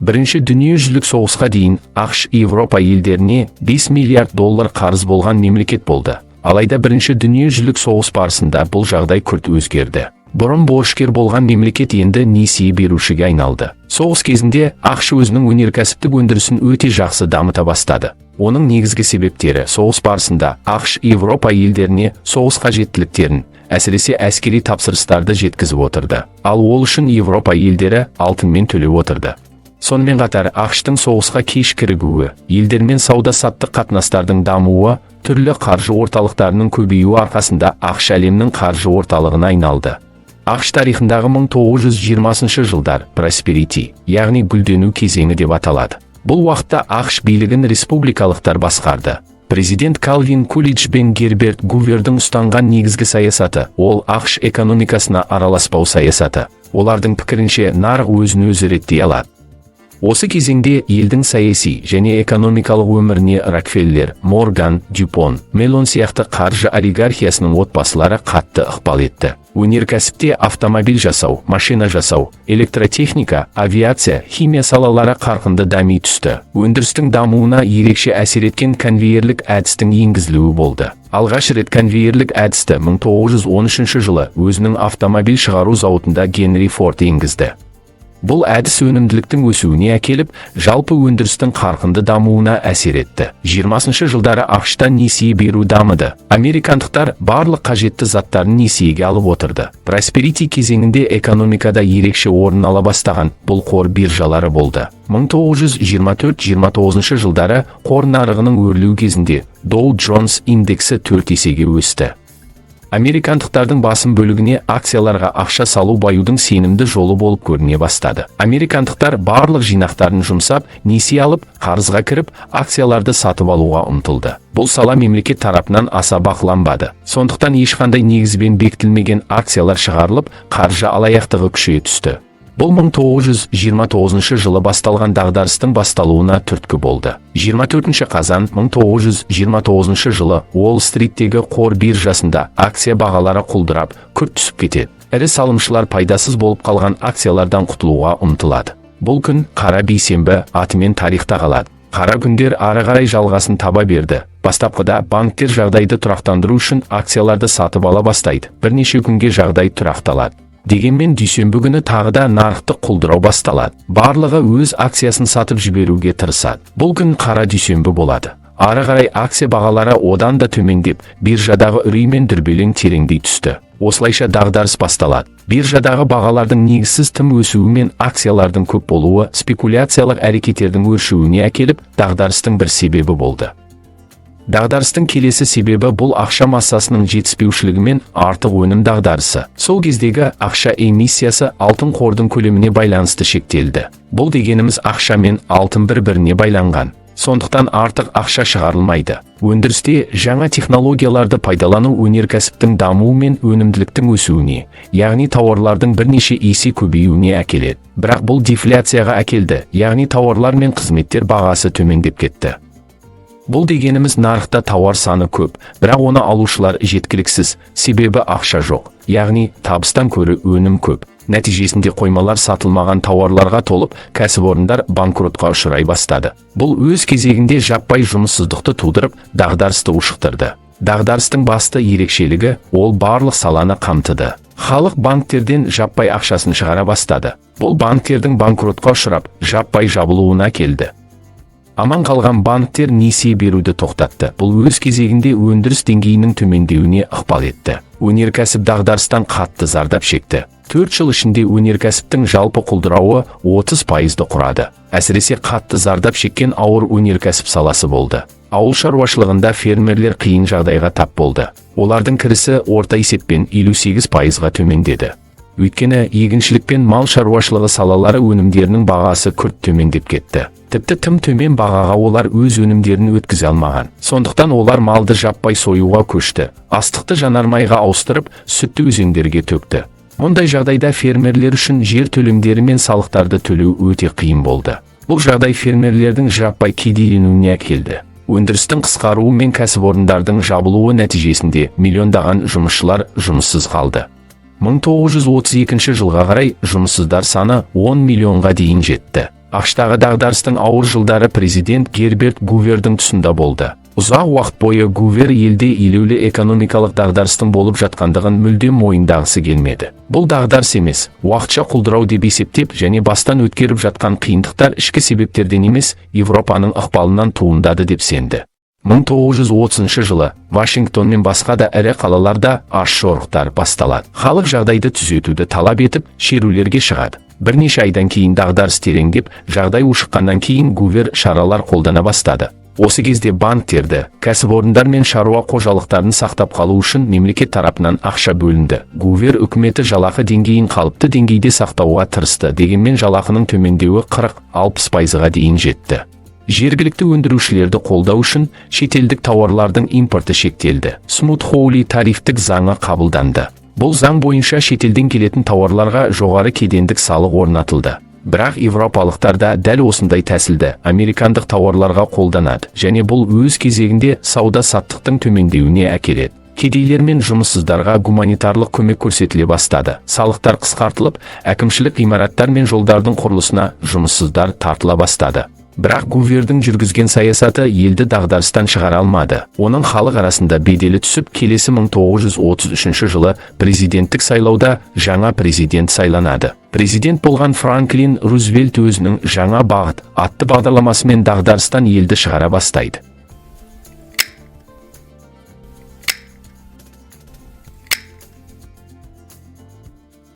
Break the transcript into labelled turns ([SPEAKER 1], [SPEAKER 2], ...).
[SPEAKER 1] Бірінші дүниежүзілік соғысқа дейін ақш Европа елдеріне $5 миллиард қарыз болған мемлекет болды. Алайда бірінші дүниежүзілік соғыс барысында бұл жағдай күрт өзгерді. Бұрын борышкер болған мемлекет енді несие берушіге айналды. Соғыс кезінде ақш өзінің өнеркәсіптік өндірісін өте жақсы дамыта бастады. Оның негізгі себептері соғыс барысында ақш Европа елдеріне соғыс қажеттіліктерін, әсіресе әскери тапсырыстарды жеткізіп отырды. Ал ол үшін Европа елдері алтынмен төлеп отырды. Сонымен қатар ақштың соғысқа кеш кірігуі, елдермен сауда-саттық қатынастардың дамуы, түрлі қаржы орталықтарының көбеюі арқасында ақш әлемнің қаржы орталығына айналды. ақш тарихындағы 1920 жылдар Prosperity, яғни гүлдену кезеңі деп аталады. Бұл уақытта ақш билігін республикалықтар басқарды. Президент Калвин Кулидж бен Герберт Гувердің ұстанған негізгі саясаты, ол ақш экономикасына араласпау саясаты. Олардың пікірінше нарық өзін өзі реттей алады. Осы кезеңде елдің саяси және экономикалық өміріне Рокфеллер, Морган, Дюпон, Мелон сияқты қаржы олигархиясының отбасылары қатты ықпал етті. Өнеркәсіпте автомобиль жасау, машина жасау, электротехника, авиация, химия салалары қарқынды дами түсті. Өндірістің дамуына ерекше әсер еткен конвейерлік әдістің енгізілуі болды. Алғаш рет конвейерлік әдісті 1913 жылы өзінің автомобиль шығару зауытында Генри Форд енгізді. Бұл әдіс өнімділіктің өсуіне әкеліп, жалпы өндірістің қарқынды дамуына әсер етті. 20 жылдары ақшта несие беру дамыды. Американдықтар барлық қажетті заттарын несиеге алып отырды. Prosperity кезеңінде экономикада ерекше орын ала бастаған бұл қор биржалары болды. 1924-29 жылдары қор нарығының өрлеу кезінде Dow Jones индексі 4 есеге өсті. Американдықтардың басым бөлігіне акцияларға ақша салу баюдың сенімді жолы болып көріне бастады. Американдықтар барлық жинақтарын жұмсап, несие алып, қарызға кіріп, акцияларды сатып алуға ұмтылды. Бұл сала мемлекет тарапынан аса бақыланбады. Сондықтан ешқандай негізбен бекітілмеген акциялар шығарылып, қаржы алаяқтығы күшейе түсті. Бұл 1929 жылы басталған дағдарыстың басталуына түрткі болды. 24 қазан 1929 жылы Уолл-стриттегі қор биржасында акция бағалары құлдырап, күрт түсіп кетеді. Ірі салымшылар пайдасыз болып қалған акциялардан құтылуға ұмтылады. Бұл күн қара бейсенбі атымен тарихта қалады. Қара күндер ары қарай жалғасын таба берді. Бастапқыда банктер жағдайды тұрақтандыру үшін акцияларды сатып ала бастайды. Бірнеше күнге жағдай тұрақталады. Дегенмен дүйсенбі күні тағы да нарықты құлдырау басталады. Барлығы өз акциясын сатып жіберуге тырысады. Бұл күн қара дүйсенбі болады. Ары қарай акция бағалары одан да төмендеп, биржадағы үрей мен дүрбелең тереңдей түсті. Осылайша дағдарыс басталады. Биржадағы бағалардың негізсіз тым өсуі мен акциялардың көп болуы спекуляциялық әрекеттердің өршуіне әкеліп, дағдарыстың бір себебі болды. Дағдарыстың келесі себебі бұл ақша массасының жетіспеушілігі мен артық өнім дағдарысы. Сол кездегі ақша эмиссиясы алтын қордың көлеміне байланысты шектелді. Бұл дегеніміз ақша мен алтын бір-біріне байланған. Сондықтан артық ақша шығарылмайды. Өндірісте жаңа технологияларды пайдалану өнеркәсіптің дамуы мен өнімділіктің өсуіне, яғни тауарлардың бірнеше есе көбеюіне әкеледі. Бірақ бұл дефляцияға әкелді, яғни тауарлар мен қызметтер бағасы төмендеп кетті. Бұл дегеніміз нарықта тауар саны көп, бірақ оны алушылар жеткіліксіз, себебі ақша жоқ, яғни табыстан көрі өнім көп. Нәтижесінде қоймалар сатылмаған тауарларға толып, кәсіпорындар банкротқа ұшырай бастады. Бұл өз кезегінде жаппай жұмыссыздықты тудырып, дағдарысты ушықтырды. Дағдарыстың басты ерекшелігі ол барлық саланы қамтыды. Халық банктерден жаппай ақшасын шығара бастады. Бұл банктердің банкротқа ұшырап, жаппай жабылуына келді. Аман қалған банктер несие беруді тоқтатты. Бұл өз кезегінде өндіріс деңгейінің төмендеуіне ықпал етті. Өнеркәсіп дағдарыстан қатты зардап шекті. 4 жыл ішінде өнеркәсіптің жалпы құлдырауы 30%-ды құрады. Әсіресе қатты зардап шеккен ауыр өнеркәсіп саласы болды. Ауыл шаруашылығында фермерлер қиын жағдайға тап болды. Олардың кірісі орта есеппен 58%-ға төмендеді. Өйткені егіншілік пен мал шаруашылығы салалары өнімдерінің бағасы күрт төмендеп кетті. Тіпті тым төмен бағаға олар өз өнімдерін өткізе алмаған. Сондықтан олар малды жаппай союға көшті. Астықты жанармайға ауыстырып, сүтті өзендерге төкті. Мұндай жағдайда фермерлер үшін жер төлемдері мен салықтарды төлеу өте қиын болды. Бұл жағдай фермерлердің жаппай кедейленуіне әкелді. Өндірістің қысқаруы мен кәсіпорындардың жабылуы нәтижесінде миллиондаған жұмысшылар жұмыссыз қалды. 1932 жылға қарай жұмыссыздар саны 10 миллионға дейін жетті. AQShtағы дағдарыстың ауыр жылдары президент Герберт Гувердің тұсында болды. Ұзақ уақыт бойы Гувер елде елеулі экономикалық дағдарыстың болып жатқандығын мүлдем мойындағысы келмеді. Бұл дағдарыс емес, уақытша құлдырау деп есептеп және бастан өткеріп жатқан қиындықтар ішкі себептерден емес, Европаның ықпалынан туындады деп сенді. 1930 жылы Вашингтон мен басқа да ірі қалаларда аш-жорықтар басталады. Халық жағдайды түзетуді талап етіп, шерулерге шығады. Бірнеше айдан кейін дағдарыс тереңдеп, жағдай ушыққаннан кейін Гувер шаралар қолдана бастады. Осы кезде банктерді, кәсіпорындар мен шаруа қожалықтарын сақтап қалу үшін мемлекет тарапынан ақша бөлінді. Гувер үкіметі жалақы деңгейін қалыпты деңгейде сақтауға тырысты, дегенмен жалақының төмендеуі 40-60%-ға дейін жетті. Жергілікті өндірушілерді қолдау үшін шетелдік тауарлардың импорты шектелді. Смут-Хоули тарифтік заңы қабылданды. Бұл заң бойынша шетелден келетін тауарларға жоғары кедендік салық орнатылды. Бірақ европалықтар да дәл осындай тәсілді американдық тауарларға қолданады және бұл өз кезегінде сауда-саттықтың төмендеуіне әкеледі. Кедейлер мен жұмыссыздарға гуманитарлық көмек көрсетіле бастады. Салықтар қысқартылып, әкімшілік ғимараттар мен жолдардың құрылысына жұмыссыздар тартыла бастады. Бірақ Гувердің жүргізген саясаты елді дағдарыстан шығара алмады. Оның халық арасында беделі түсіп, келесі 1933 жылы президенттік сайлауда жаңа президент сайланады. Президент болған Франклин Рузвельт өзінің жаңа бағыт атты бағдарламасымен дағдарыстан елді шығара бастайды.